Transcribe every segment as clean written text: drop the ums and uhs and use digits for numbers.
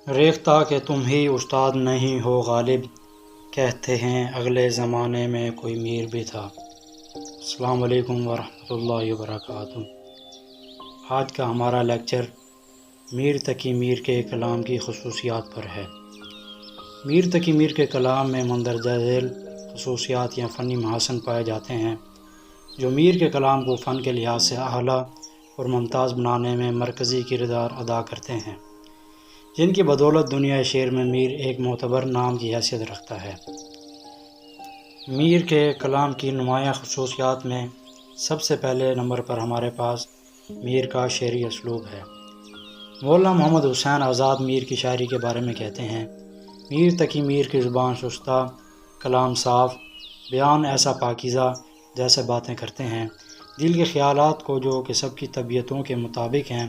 ریختہ کہ تم ہی استاد نہیں ہو غالب، کہتے ہیں اگلے زمانے میں کوئی میر بھی تھا۔ السلام علیکم ورحمۃ اللہ وبرکاتہ۔ آج کا ہمارا لیکچر میر تقی میر کے کلام کی خصوصیات پر ہے۔ میر تقی میر کے کلام میں مندرجہ ذیل خصوصیات یا فنی محاسن پائے جاتے ہیں جو میر کے کلام کو فن کے لحاظ سے اعلیٰ اور ممتاز بنانے میں مرکزی کردار ادا کرتے ہیں، جن کی بدولت دنیا شعر میں میر ایک معتبر نام کی حیثیت رکھتا ہے۔ میر کے کلام کی نمایاں خصوصیات میں سب سے پہلے نمبر پر ہمارے پاس میر کا شعری اسلوب ہے۔ مولانا محمد حسین آزاد میر کی شاعری کے بارے میں کہتے ہیں، میر تقی میر کی زبان شستہ، کلام صاف، بیان ایسا پاکیزہ جیسے باتیں کرتے ہیں، دل کے خیالات کو جو کہ سب کی طبیعتوں کے مطابق ہیں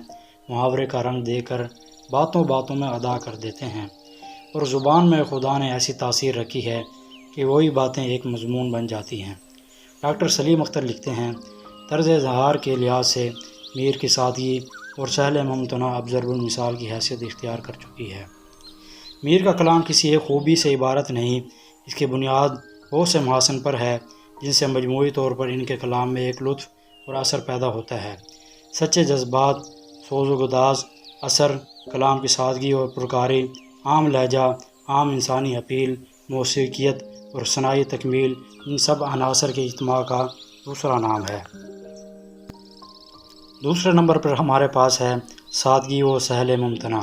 محاورے کا رنگ دے کر باتوں باتوں میں ادا کر دیتے ہیں، اور زبان میں خدا نے ایسی تاثیر رکھی ہے کہ وہی باتیں ایک مضمون بن جاتی ہیں۔ ڈاکٹر سلیم اختر لکھتے ہیں، طرز اظہار کے لحاظ سے میر کی سادگی اور سہل ممتنع اب ضرب المثال کی حیثیت اختیار کر چکی ہے۔ میر کا کلام کسی ایک خوبی سے عبارت نہیں، اس کی بنیاد بہت سے محاسن پر ہے جن سے مجموعی طور پر ان کے کلام میں ایک لطف اور اثر پیدا ہوتا ہے۔ سچے جذبات، سوز و گداز، اثر، کلام کی سادگی اور پرکاری، عام لہجہ، عام انسانی اپیل، موسیقیت اور صناعی تکمیل، ان سب عناصر کے اجتماع کا دوسرا نام ہے۔ دوسرے نمبر پر ہمارے پاس ہے سادگی و سہل ممتنع۔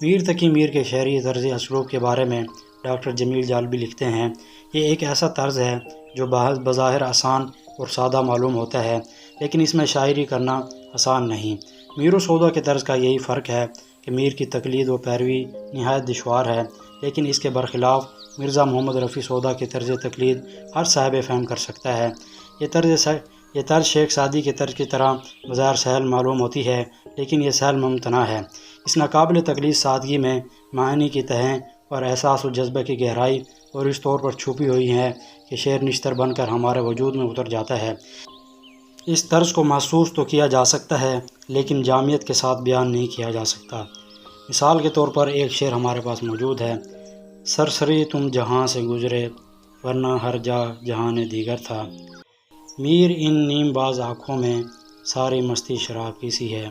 میر تقی میر کے شعری طرز اسلوب کے بارے میں ڈاکٹر جمیل جالبی لکھتے ہیں، یہ ایک ایسا طرز ہے جو بظاہر آسان اور سادہ معلوم ہوتا ہے، لیکن اس میں شاعری کرنا آسان نہیں۔ میر و سودا کے طرز کا یہی فرق ہے کہ میر کی تقلید و پیروی نہایت دشوار ہے، لیکن اس کے برخلاف مرزا محمد رفیع سودا کی طرز تقلید ہر صاحب فہم کر سکتا ہے۔ یہ طرز شیخ سعدی کے طرز کی طرح بظاہر سہل معلوم ہوتی ہے، لیکن یہ سہل ممتنع ہے۔ اس ناقابل تقلید سادگی میں معانی کی تہیں اور احساس و جذبہ کی گہرائی اور اس طور پر چھپی ہوئی ہے کہ شعر نشتر بن کر ہمارے وجود میں اتر جاتا ہے۔ اس طرز کو محسوس تو کیا جا سکتا ہے، لیکن جامعیت کے ساتھ بیان نہیں کیا جا سکتا۔ مثال کے طور پر ایک شعر ہمارے پاس موجود ہے، سرسری تم جہاں سے گزرے ورنہ ہر جا جہان دیگر تھا، میر ان نیم باز آنکھوں میں ساری مستی شراب کی سی ہے۔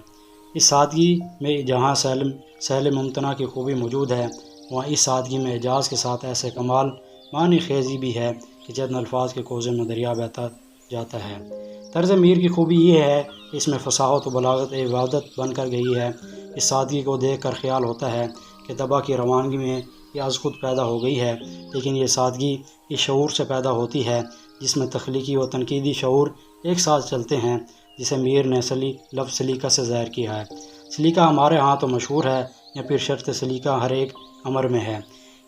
اس سادگی میں جہاں سہل ممتنع کی خوبی موجود ہے، وہاں اس سادگی میں اعجاز کے ساتھ ایسے کمال معنی خیزی بھی ہے کہ چند الفاظ کے کوزے میں دریا بہتا جاتا ہے۔ طرز میر کی خوبی یہ ہے کہ اس میں فصاحت و بلاغت ایک عبادت بن کر گئی ہے۔ اس سادگی کو دیکھ کر خیال ہوتا ہے کہ طبع کی روانگی میں یہ از خود پیدا ہو گئی ہے، لیکن یہ سادگی اس شعور سے پیدا ہوتی ہے جس میں تخلیقی و تنقیدی شعور ایک ساتھ چلتے ہیں، جسے میر نے لفظ سلیقہ سے ظاہر کیا ہے۔ سلیقہ ہمارے ہاں تو مشہور ہے، یا پھر شرط سلیقہ ہر ایک امر میں ہے۔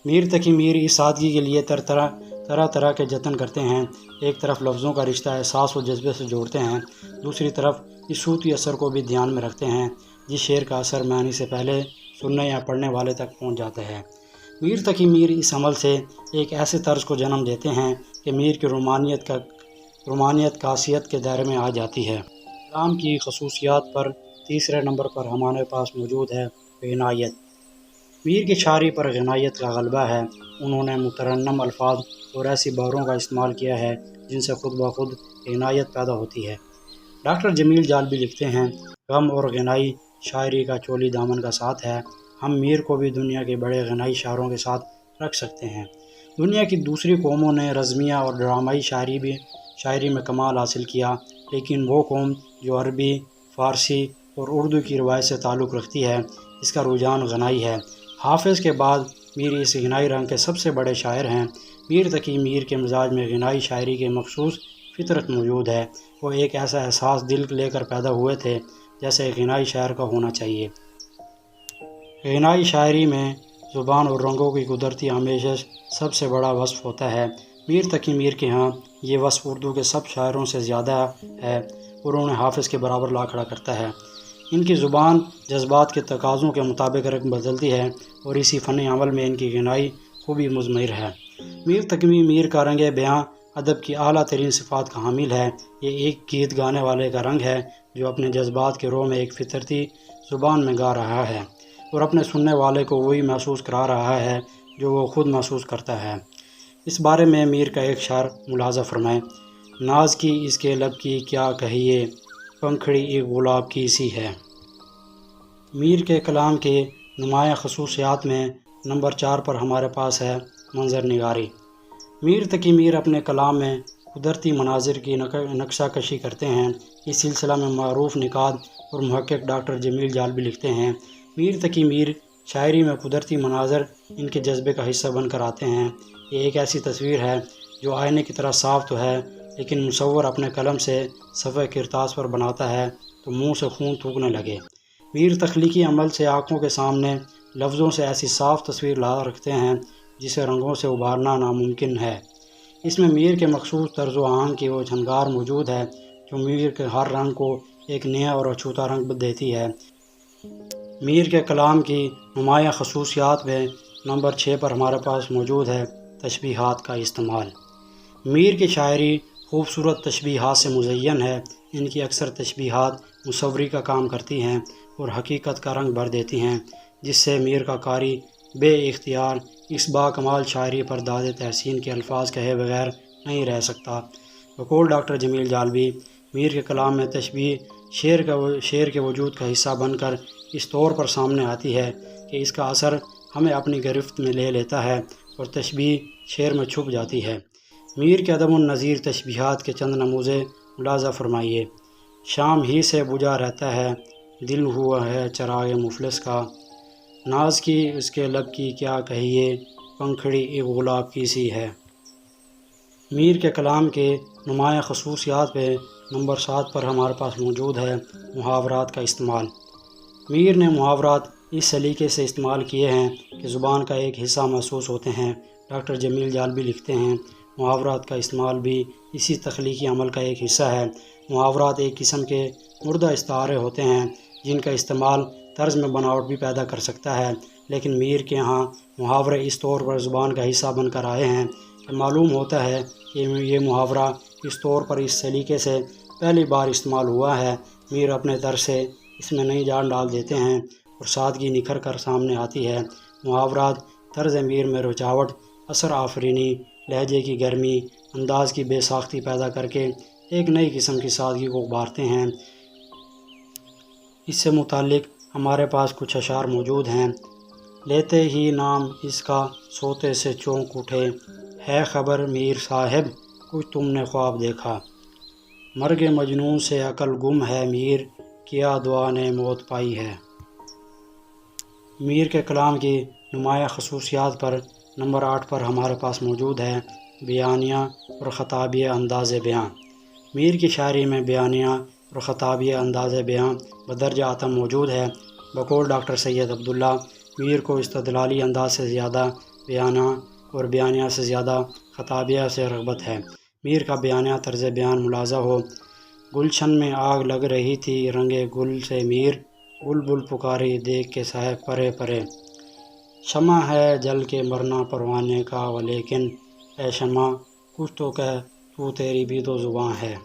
میر تقی میر اس سادگی کے لیے طرح طرح کے جتن کرتے ہیں۔ ایک طرف لفظوں کا رشتہ احساس و جذبے سے جوڑتے ہیں، دوسری طرف اس صوتی اثر کو بھی دھیان میں رکھتے ہیں جس شعر کا اثر معنی سے پہلے سننے یا پڑھنے والے تک پہنچ جاتا ہے۔ میر تقی میر اس عمل سے ایک ایسے طرز کو جنم دیتے ہیں کہ میر کی رومانیت خاصیت کے دائرے میں آ جاتی ہے۔ کلام کی خصوصیات پر تیسرے نمبر پر ہمارے پاس موجود ہے غنائیت۔ میر کی شاعری پر غنائیت کا غلبہ ہے۔ انہوں نے مترنم الفاظ اور ایسی باروں کا استعمال کیا ہے جن سے خود بخود غنائیت پیدا ہوتی ہے۔ ڈاکٹر جمیل جالبی لکھتے ہیں، غم اور غنائی شاعری کا چولی دامن کا ساتھ ہے۔ ہم میر کو بھی دنیا کے بڑے غنائی شاعروں کے ساتھ رکھ سکتے ہیں۔ دنیا کی دوسری قوموں نے رزمیہ اور ڈرامائی شاعری میں کمال حاصل کیا، لیکن وہ قوم جو عربی، فارسی اور اردو کی روایت سے تعلق رکھتی ہے، اس کا رجحان غنائی ہے۔ حافظ کے بعد میر اس غنائی رنگ کے سب سے بڑے شاعر ہیں۔ میر تقی میر کے مزاج میں غنائی شاعری کی مخصوص فطرت موجود ہے۔ وہ ایک ایسا احساس دل لے کر پیدا ہوئے تھے جیسے ایک غنائی شاعر کا ہونا چاہیے۔ غنائی شاعری میں زبان اور رنگوں کی قدرتی آمیزش سب سے بڑا وصف ہوتا ہے۔ میر تقی میر کے ہاں یہ وصف اردو کے سب شاعروں سے زیادہ ہے اور انہیں حافظ کے برابر لا کھڑا کرتا ہے۔ ان کی زبان جذبات کے تقاضوں کے مطابق رنگ بدلتی ہے اور اسی فن عمل میں ان کی غنائی خوبی مضمر ہے۔ میر تقی میر کا رنگ بیاں ادب کی اعلیٰ ترین صفات کا حامل ہے۔ یہ ایک گیت گانے والے کا رنگ ہے جو اپنے جذبات کے رو میں ایک فطرتی زبان میں گا رہا ہے۔ اور اپنے سننے والے کو وہی محسوس کرا رہا ہے جو وہ خود محسوس کرتا ہے۔ اس بارے میں میر کا ایک شعر ملاحظہ فرمائیں: ناز کی اس کے لب کی کیا کہیے، پنکھڑی ایک گلاب کی سی ہے۔ میر کے کلام کے نمایاں خصوصیات میں نمبر 4 پر ہمارے پاس ہے منظر نگاری۔ میر تقی میر اپنے کلام میں قدرتی مناظر کی نقشہ کشی کرتے ہیں۔ اس سلسلہ میں معروف نقاد اور محقق ڈاکٹر جمیل جالبی لکھتے ہیں: میر تقی میر شاعری میں قدرتی مناظر ان کے جذبے کا حصہ بن کر آتے ہیں۔ یہ ایک ایسی تصویر ہے جو آئینے کی طرح صاف تو ہے، لیکن مصور اپنے قلم سے صفحہ کرتاس پر بناتا ہے تو منہ سے خون تھوکنے لگے۔ میر تخلیقی عمل سے آنکھوں کے سامنے لفظوں سے ایسی صاف تصویر لا رکھتے ہیں جسے رنگوں سے ابھارنا ناممکن ہے۔ اس میں میر کے مخصوص طرز و آہنگ کی وہ جھنکار موجود ہے جو میر کے ہر رنگ کو ایک نیا اور اچھوتا رنگ دیتی ہے۔ میر کے کلام کی نمایاں خصوصیات میں نمبر 6 پر ہمارے پاس موجود ہے تشبیہات کا استعمال۔ میر کی شاعری خوبصورت تشبیہات سے مزین ہے۔ ان کی اکثر تشبیہات مصوری کا کام کرتی ہیں اور حقیقت کا رنگ بھر دیتی ہیں، جس سے میر کا قاری بے اختیار اس باکمال شاعری پر داد تحسین کے الفاظ کہے بغیر نہیں رہ سکتا۔ بقول ڈاکٹر جمیل جالبی، میر کے کلام میں تشبیہ شعر کے وجود کا حصہ بن کر اس طور پر سامنے آتی ہے کہ اس کا اثر ہمیں اپنی گرفت میں لے لیتا ہے اور تشبیہ شعر میں چھپ جاتی ہے۔ میر کے عدم النظیر تشبیہات کے چند نموزے ملاحظہ فرمائیے: شام ہی سے بجھا رہتا ہے دل ہوا ہے چراغ مفلس کا، ناز کی اس کے لب کی کیا کہیے، پنکھڑی ایک گلاب کی سی ہے۔ میر کے کلام کے نمایاں خصوصیات میں نمبر 7 پر ہمارے پاس موجود ہے محاورات کا استعمال۔ میر نے محاورات اس سلیقے سے استعمال کیے ہیں کہ زبان کا ایک حصہ محسوس ہوتے ہیں۔ ڈاکٹر جمیل جالبی لکھتے ہیں: محاورات کا استعمال بھی اسی تخلیقی عمل کا ایک حصہ ہے۔ محاورات ایک قسم کے مردہ استعارے ہوتے ہیں جن کا استعمال طرز میں بناوٹ بھی پیدا کر سکتا ہے، لیکن میر کے ہاں محاورے اس طور پر زبان کا حصہ بن کر آئے ہیں کہ معلوم ہوتا ہے کہ یہ محاورہ اس طور پر اس سلیقے سے پہلی بار استعمال ہوا ہے۔ میر اپنے طرز سے اس میں نئی جان ڈال دیتے ہیں اور سادگی نکھر کر سامنے آتی ہے۔ محاورات طرز میر میں رچاوٹ، اثر آفرینی، لہجے کی گرمی، انداز کی بے ساختی پیدا کر کے ایک نئی قسم کی سادگی کو ابھارتے ہیں۔ اس سے متعلق ہمارے پاس کچھ اشعار موجود ہیں: لیتے ہی نام اس کا سوتے سے چونک اٹھے، ہے خبر میر صاحب کچھ تم نے خواب دیکھا، مرگ مجنون سے عقل گم ہے میر، کیا دعا نے موت پائی ہے۔ میر کے کلام کی نمایاں خصوصیات پر نمبر 8 پر ہمارے پاس موجود ہے بیانیہ اور خطابیہ انداز بیاں۔ میر کی شاعری میں بیانیہ اور خطابیہ انداز بیاں بدرجہ اتم موجود ہے۔ بقول ڈاکٹر سید عبداللہ، میر کو استدلالی انداز سے زیادہ بیانیہ اور بیانیہ سے زیادہ خطابیہ سے رغبت ہے۔ میر کا بیانیہ طرز بیان ملاحظہ ہو: گلشن میں آگ لگ رہی تھی رنگے گل سے میر، بلبل پکاری دیکھ کے صاحب پرے پرے، شمع ہے جل کے مرنا پروانے کا ولیکن، اے شمع کچھ تو کہہ تو تیری بھی تو زباں ہے۔